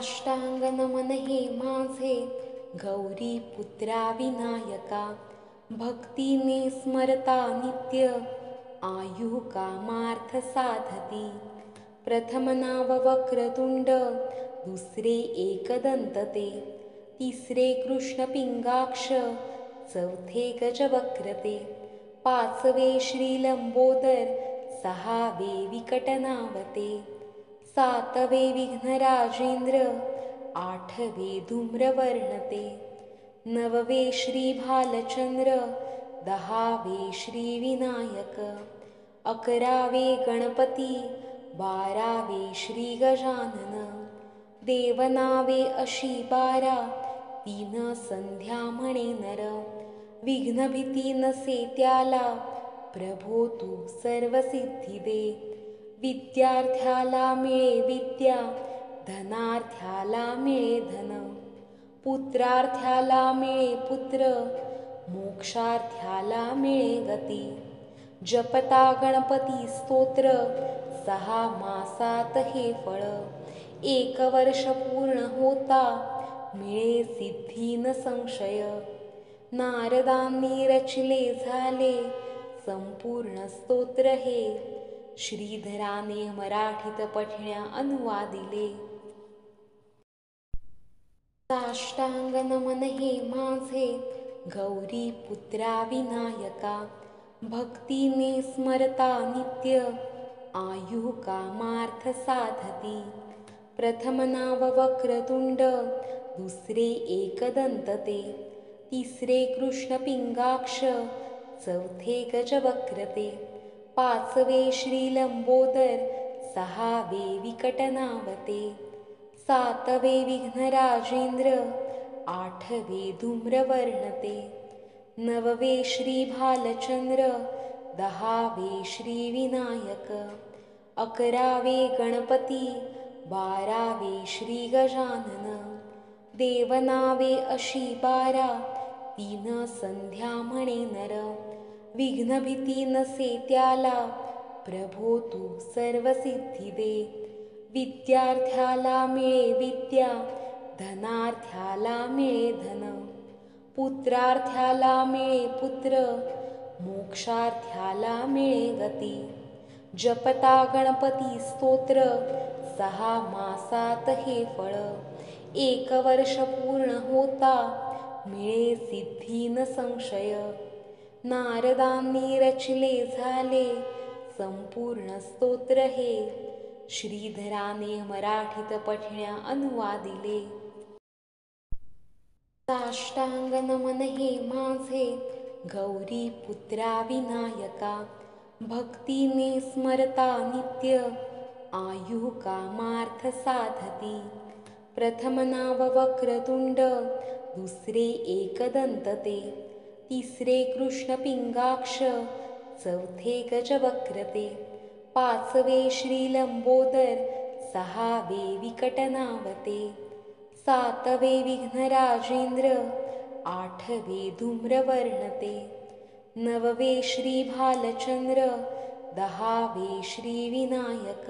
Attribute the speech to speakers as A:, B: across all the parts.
A: साष्टांग नमन हे माझे गौरी पुत्रा विनायका, भक्तीने स्मरता नित्य आयु कामार्थ साधती. प्रथम नाव वक्रतुंड, दुसरे एकदंत ते, तिसरे कृष्ण पिंगाक्ष, चौथे गजवक्र ते, पाचवे श्री लंबोदर, सहावे विकटनावते, सातवे विघ्नराजेंद्र, आठवे धूम्रवर्णते, नववे श्री भालचंद्र, दहावे श्री विनायक, अकरावे गणपती, बारावे श्री गजानन, देवनावे अशी बारा, तीन संध्या म्हणे नर, विघ्नभीती नसे त्याला, प्रभो तू सर्व सिद्धी दे. विद्यार्थ्याला मिळे विद्या, धनार्थ्याला मिळे धन, पुत्रार्थ्याला मिळे पुत्र, मोक्षार्थ्याला मिळे गती. जपता गणपती स्तोत्र, 6 मासात हे फळ, 1 वर्ष पूर्ण होता, मिळे सिद्धी न संशय. नारदांनी रचिले झाले संपूर्ण स्तोत्र हे, श्रीधराने मराठीत पठण्या अनुवादिले. साष्टांग नमन हे माझे गौरी पुत्रा विनायका, भक्तीने स्मरता नित्य आयु कामार्थ साधती. प्रथम नाव वक्रतुंड, दुसरे एकदंत ते, तिसरे कृष्ण पिंगाक्ष, चौथे गजवक्र ते, पाचवे श्री लंबोदर, सहावे विकटनावते, सातवे विघ्नराजेंद्र, आठवे धूम्रवर्णते, नववे श्री भालचंद्र, दहावे श्री विनायक, अकरावे गणपती, बारावे श्री गजानन, देवनावे अशी बारा, तीन संध्या म्हणे नर, विघ्नभीती नसे त्याला, प्रभो तू सर्व सिद्धी दे. विद्यार्थ्याला मिळे विद्या, धनार्थ्याला मिळे धन, पुत्रार्थ्याला मिळे पुत्र, मोक्षार्थ्याला मिळे गती. जपता गणपती स्तोत्र, 6 मासात हे फळ, 1 वर्ष पूर्ण होता, मिळे सिद्धी न संशय. नारदांनी रचिले झाले संपूर्ण स्तोत्र हे, श्रीधराने मराठीत पठण्या अनुवादिले. साष्टांग नमन हे माझे गौरी पुत्रा विनायका, भक्तीने स्मरता नित्य आयु कामार्थ साधती. प्रथम नाव वक्रतुंड, दुसरे एकदंत ते, तिसरे कृष्ण पिंगाक्ष, चौथे गजवक्र ते, पाचवे श्री लंबोदर, सहावे विकटनावते, सातवे विघ्नराजेंद्र, आठवे धूम्रवर्णते, नववे श्री भालचंद्र, दहावे श्री विनायक,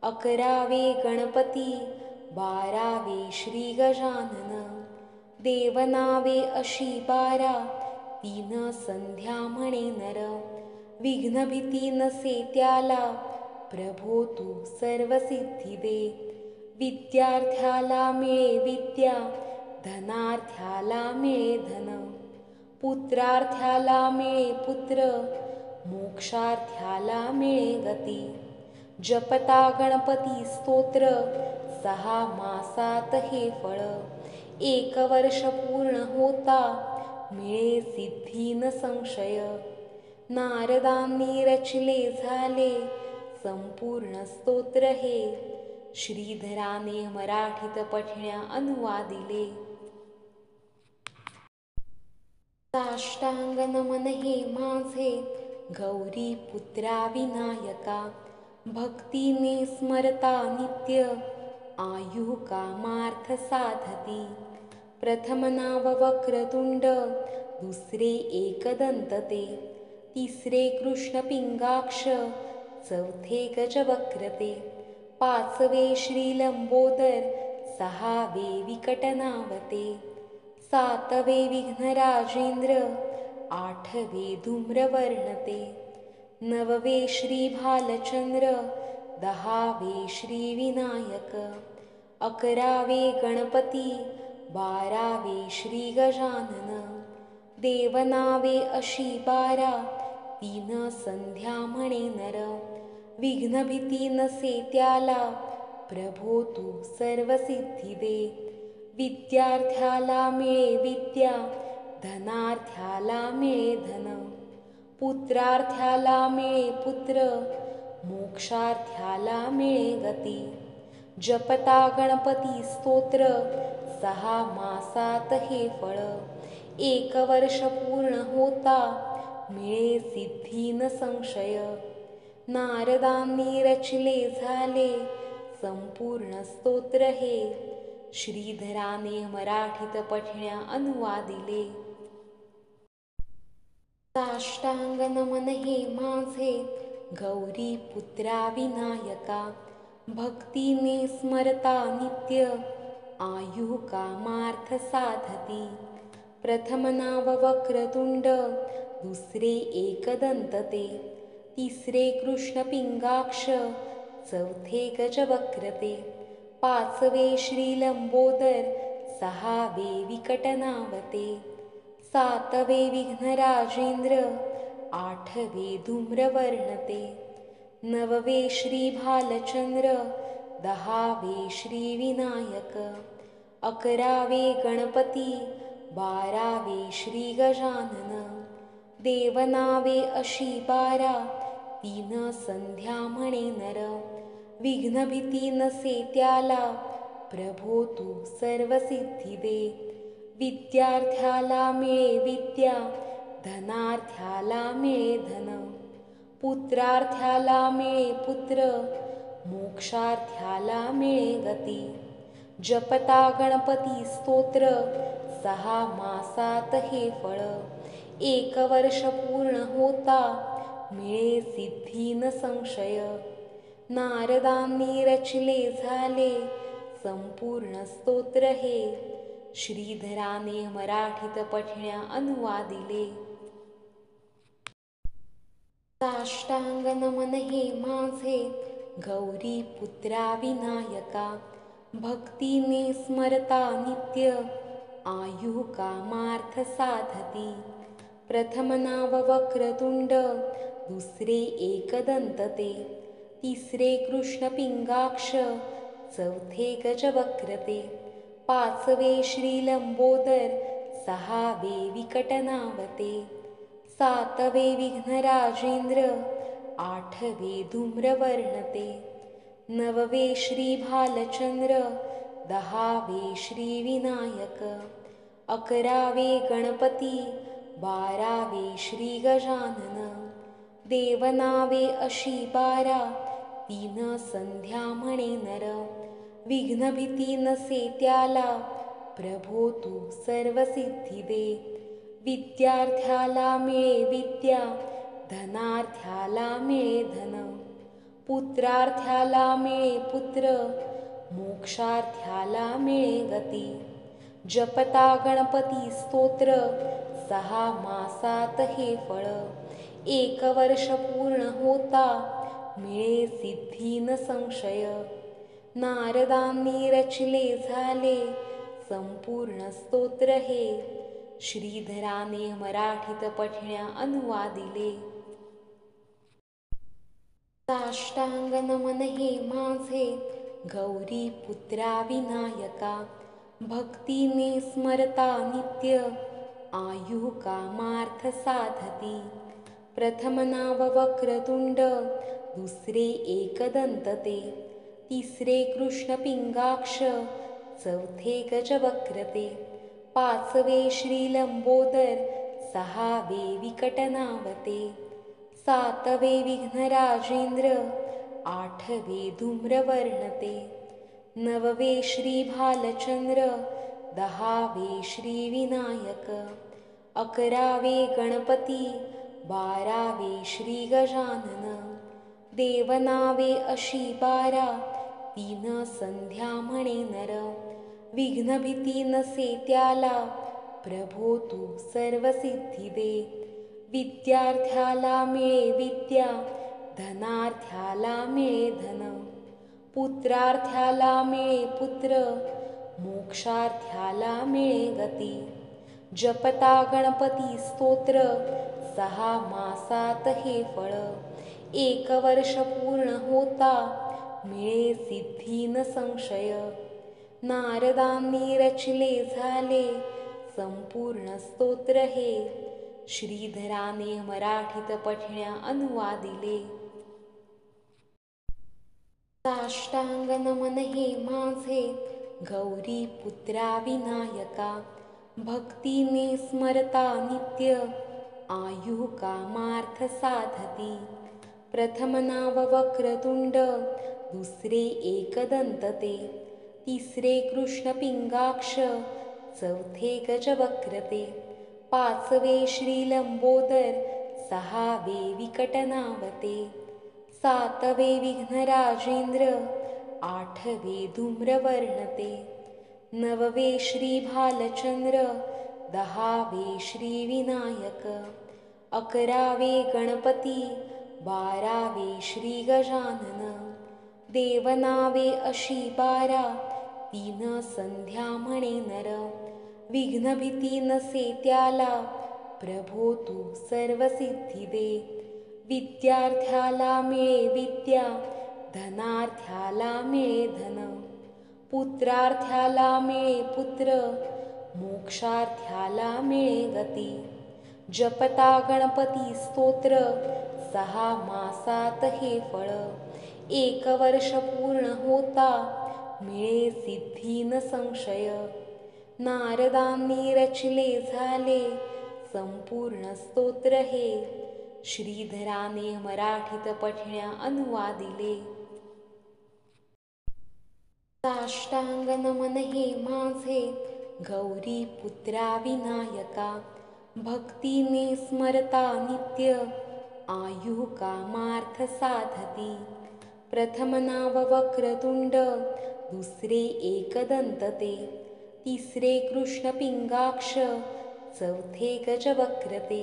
A: अकरावे गणपती, बारावे श्री गजानन, देवनावे अशी बारा, तीन संध्या म्हणे नर, विघ्नभीती नसे त्याला, प्रभो तू सर्व सिद्धी दे. विद्यार्थ्याला मिळे विद्या, धनार्थ्याला मिळे धन, पुत्रार्थ्याला मिळे पुत्र, मोक्षार्थ्याला मिळे गती. जपता गणपती स्तोत्र, 6 मासात हे फळ, 1 वर्ष पूर्ण होता, मिळे सिद्धी न संशय. नारदांनी रचिले झाले संपूर्ण स्तोत्र हे, श्रीधराने मराठीत पठण्या अनुवादिले. साष्टांग नमन हे माझे गौरी पुत्रा विनायका, भक्तीने स्मरता नित्य आयु कामार्थ साधती. प्रथम नाव वक्रतुंड, दुसरे एकदंत ते, तिसरे कृष्ण पिंगाक्ष, चौथे गजवक्र ते, पाचवे श्री लंबोदर, 6वे विकटनावते, 7वे विघ्नराजेंद्र, 8वे धूम्रवर्णते, 9वे श्री भालचंद्र, 10वे श्री विनायक, 11वे गणपती, 12वे श्री गजानन, देवनावे अशी 12, 3 संध्या म्हणे नर, विघ्नभीती नसे त्याला, प्रभो तू सर्व सिद्धी दे. विद्यार्थ्याला मिळे विद्या, धनार्थ्याला मिळे धन, पुत्रार्थ्याला मिळे पुत्र, मोक्षार्थ्याला मिळे गती. जपता गणपती स्तोत्र, 6 मासात हे फळ, 1 वर्ष पूर्ण होता, मिळे सिद्धी न संशय. नारदांनी रचिले झाले, संपूर्ण स्तोत्र हे, श्रीधराने मराठीत पठण्या अनुवादिले. साष्टांग नमन हे माझे, गौरी पुत्रा विनायका, भक्तीने स्मरता नित्य, आयु कामार्थ साधती. प्रथम नाव वक्रतुंड, दुसरे एकदंत ते, तिसरे कृष्ण पिंगाक्ष, चौथे गजवक्रते, 5वे श्री लंबोदर, 6वे विकटनावते, 7वे विघ्नराजेंद्र, 8वे धूम्रवर्णते, 9वे श्री भालचंद्र, 10वे श्री विनायक, 11वे गणपती, 12वे श्री गजानन, देवनावे अशी 12, 3 संध्या म्हणे नर, विघ्नभीती नसे त्याला, प्रभो तू सर्व सिद्धी दे. विद्यार्थ्याला मिळे विद्या, धनार्थ्याला मिळे धन, पुत्रार्थ्याला मिळे पुत्र, मोक्षार्थ्याला मिळे गती. जपता गणपती स्तोत्र, 6 मासात हे फळ, 1 वर्ष पूर्ण होता, मिळे सिद्धी न संशय. नारदांनी रचिले झाले, संपूर्ण स्तोत्र हे, श्रीधराने मराठीत पठण्या अनुवादिले. साष्टांग नमन हे माझे, गौरी पुत्रा विनायका, भक्तीने स्मरता नित्य, आयु कामार्थ साधती. प्रथम नाव वक्रतुंड, दुसरे एकदंत ते, तिसरे कृष्ण पिंगाक्ष, चौथे गजवक्रते, 5वे श्री लंबोदर, 6वे विकटनावते, 7वे विघ्नराजेंद्र, 8वे धूम्रवर्णते, 9वे श्री भालचंद्र, 10वे श्री विनायक, 11वे गणपती, 12वे श्री गजानन, देवनावे अशी 12, 3 संध्या म्हणे नर, विघ्नभीती नसे त्याला, प्रभो तू सर्व सिद्धी दे. विद्यार्थ्याला मिळे विद्या, धनार्थ्याला मिळे धन, पुत्रार्थ्याला मिळे पुत्र, मोक्षार्थ्याला मिळे गती. जपता गणपती स्तोत्र, 6 मासात हे फळ, 1 वर्ष पूर्ण होता, मिळे सिद्धी न संशय. नारदांनी रचिले झाले, संपूर्ण स्तोत्र हे, श्रीधराने मराठीत पठण्या अनुवादिले. साष्टांग नमन हे माझे, गौरी पुत्रा विनायका, भक्तीने स्मरता नित्य, आयु कामार्थ साधती. प्रथम नाव वक्रतुंड, दुसरे एकदंत ते, तिसरे कृष्ण पिंगाक्ष, चौथे गजवक्रते, 5वे श्री लंबोदर, 6वे विकटनावते, 7वे विघ्नराजेंद्र, 8वे धूम्रवर्णते, 9वे श्री भालचंद्र, 10वे श्री विनायक, 11वे गणपती, 12वे श्री गजानन, देवनावे अशी 12, 3 संध्या म्हणे नर, विघ्न भीती नसे त्याला, प्रभो तू सर्व सिद्धी दे. विद्यार्थ्याला मिळे विद्या, धनार्थ्याला मिळे धन. पुत्रार्थ्याला मिळे पुत्र, मोक्षार्थ्याला मिळे गती. जपता गणपती स्तोत्र, 6 मासात हे फळ. 1 वर्ष पूर्ण होता, मिळे सिद्धी न संशय. नारदांनी रचिले झाले, संपूर्ण स्तोत्र हे. श्रीधराने मराठीत पठण्या अनुवादिले. साष्टांग नमन हे माझे, गौरी पुत्रा विनायका. भक्तीने स्मरता नित्य, आयु कामार्थ साधती. प्रथम नाव वक्रतुंड, दुसरे एकदंत ते. तिसरे कृष्ण पिंगाक्ष, चौथे गजवक्र ते. 5वे श्रीलंबोदर, 6वे विकटनावते. 7वे विघ्नराजेंद्र, 8वे धूम्रवर्ण ते. 9वे श्री भालचंद्र, 10वे श्री विनायक. 11वे गणपती, 12वे श्री गजानन. देवनावे अशी 12, 3 संध्या म्हणे नर. विघ्न भीती नसे त्याला, प्रभो तू सर्व सिद्धी दे. विद्यार्थ्याला मिळे विद्या, धनार्थ्याला मिळे धन. पुत्रार्थ्याला मिळे पुत्र, मोक्षार्थ्याला मिळे गती. जपता गणपती स्तोत्र, 6 मासात हे फळ. 1 वर्ष पूर्ण होता, मिळे सिद्धी न संशय. नारदांनी रचिले झाले, संपूर्ण स्तोत्र हे. श्रीधराने मराठीत पठण्या अनुवादिले. साष्टांग नमन हे माझे, गौरी पुत्रा विनायका. भक्तीने स्मरता नित्य, आयु कामार्थ साधती. प्रथम नाव वक्रतुंड, दुसरे एकदंत ते. तिसरे कृष्ण पिंगाक्ष, चौथे गजवक्र ते.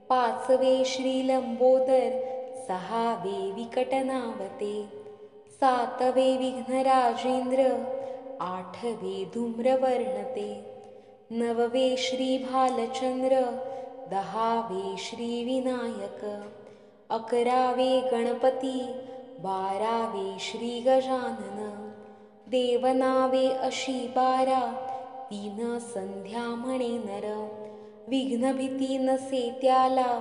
A: 5वे श्रीलंबोदर, 6वे विकटनावते. 7वे विघ्नराजेंद्र, 8वे धूम्रवर्ण ते. 9वे श्री भालचंद्र, 10वे श्री विनायक. 11वे गणपती, 12वे श्री गजानन. देवनावे अशी 12, 3 संध्या म्हणे नर. विघ्न भीती नसे त्याला,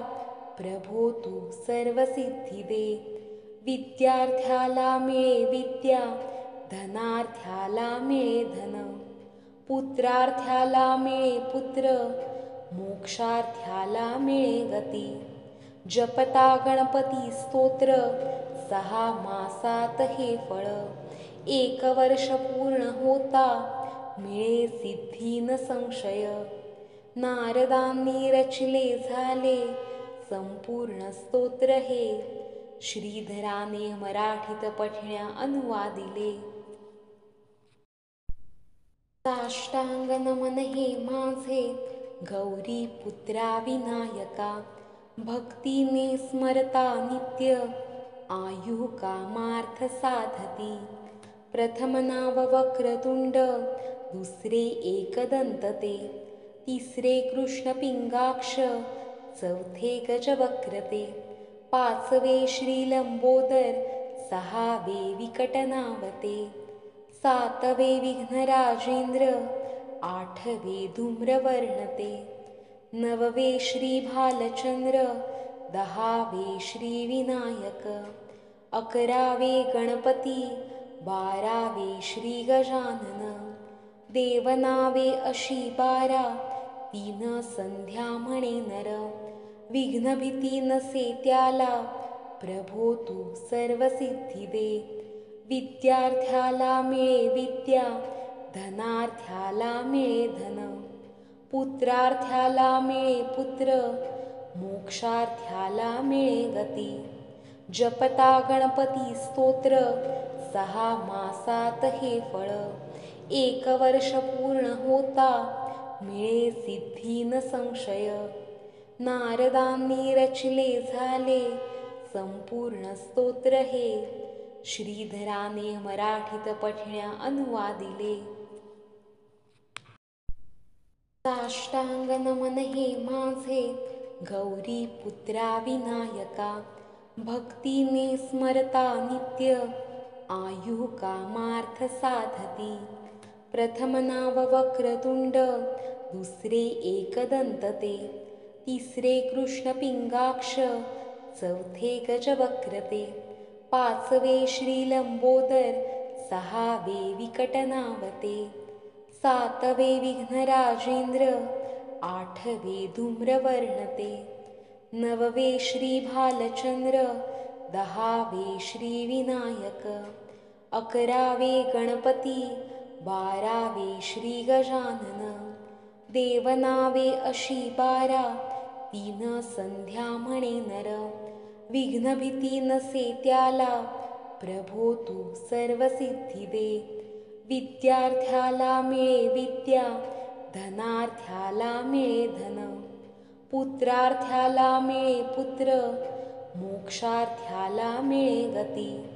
A: प्रभो तू सर्व सिद्धी दे. विद्यार्थ्याला मिळे विद्या, धनार्थ्याला मिळे धन. पुत्रार्थ्याला मिळे पुत्र, मोक्षार्थ्याला मिळे गती. जपता गणपती स्तोत्र, 6 मासात हे फळ. 1 वर्ष पूर्ण होता, मिळे सिद्धी न संशय. नारदांनी रचिले झाले, संपूर्ण स्तोत्र हे. श्रीधराने मराठीत पठण्या अनुवादिले. साष्टांग नमन हे माझे, गौरी पुत्रा विनायका. भक्तीने स्मरता नित्य, आयु कामार्थ साधती. प्रथम नाव वक्रतुंड, दुसरे एकदंत ते. तिसरे कृष्ण पिंगाक्ष, चौथे गजवक्र ते. 5वे श्रीलंबोदर, 6वे विकटनावते. 7वे विघ्नराजेंद्र, 8वे धूम्रवर्ण ते. 9वे श्री भालचंद्र, 10वे श्री विनायक. 11वे गणपती, 12वे श्री गजानन. देवनावे अशी 12, 3 संध्या म्हणे नर. विघ्न भीती नसे त्याला, प्रभो तू सर्व सिद्धी दे. विद्यार्थ्याला मिळे विद्या, धनार्थ्याला मिळे धन. पुत्रार्थ्याला मिळे पुत्र, मोक्षार्थ्याला मिळे गती. जपता गणपती स्तोत्र, 6 मासात हे फळ. एक वर्ष पूर्ण होता मिळे सिद्धी न संशय. नारदांनी रचिले झाले संपूर्ण स्तोत्र हे. श्रीधराने मराठीत पठण्या अनुवादिले. साष्टांग नमन हे माझे गौरी पुत्रा विनायका. भक्तीने स्मरता नित्य आयु कामार्थ साधती. प्रथम नाव वक्रतुंड दुसरे एकदंत ते. तिसरे कृष्ण पिंगाक्ष चौथे गजवक्र ते. पाचवे श्री लंबोदर सहावे विकटनावते. सातवे विघ्नराजेंद्र आठवे धूम्रवर्ण ते. नववे श्री भालचंद्र दहावे श्री विनायक. अकरावे गणपती बारावे श्री गजानन. देवनावे अशी 12 तीन संध्या म्हणे नर. विघ्नभीती नसे त्याला प्रभो तू सर्व सिद्धी दे. विद्यार्थ्याला मिळे विद्या धनार्थ्याला मिळे धन. पुत्रार्थ्याला मिळे पुत्र मोक्षार्थ्याला मिळे गती.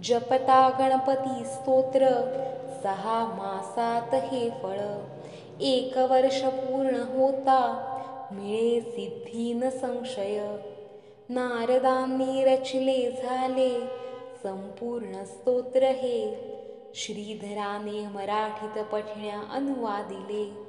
A: जपता गणपती स्तोत्र 6 मासात हे फळ. एक वर्ष पूर्ण होता मिळे सिद्धी न संशय. नारदांनी रचिले झाले संपूर्ण स्तोत्र हे. श्रीधराने मराठीत पठण्या अनुवादिले.